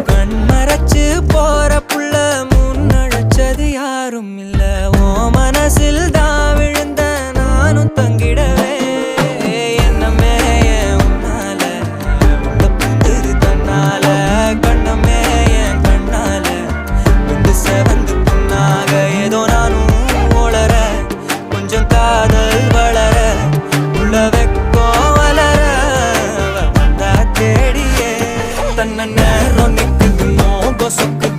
கண்மறைச்சு போற புள்ள முன்னழைச்சது யாரும் இல்ல. ஓ மனசில் தான் விழுந்த நானும் தங்கிடவே என்னமே உன்னால உள்ள புந்துரு தன்னால கண்ணமே என் கண்ணால வந்து செவந்து புண்ணாக ஏதோ நானும் ஓளற கொஞ்சம் காதல் வளர உள்ள வெக்கோ வளர வந்தா தேடியே தன்ன நேரம் நிக்குது மோகம் சொக்குது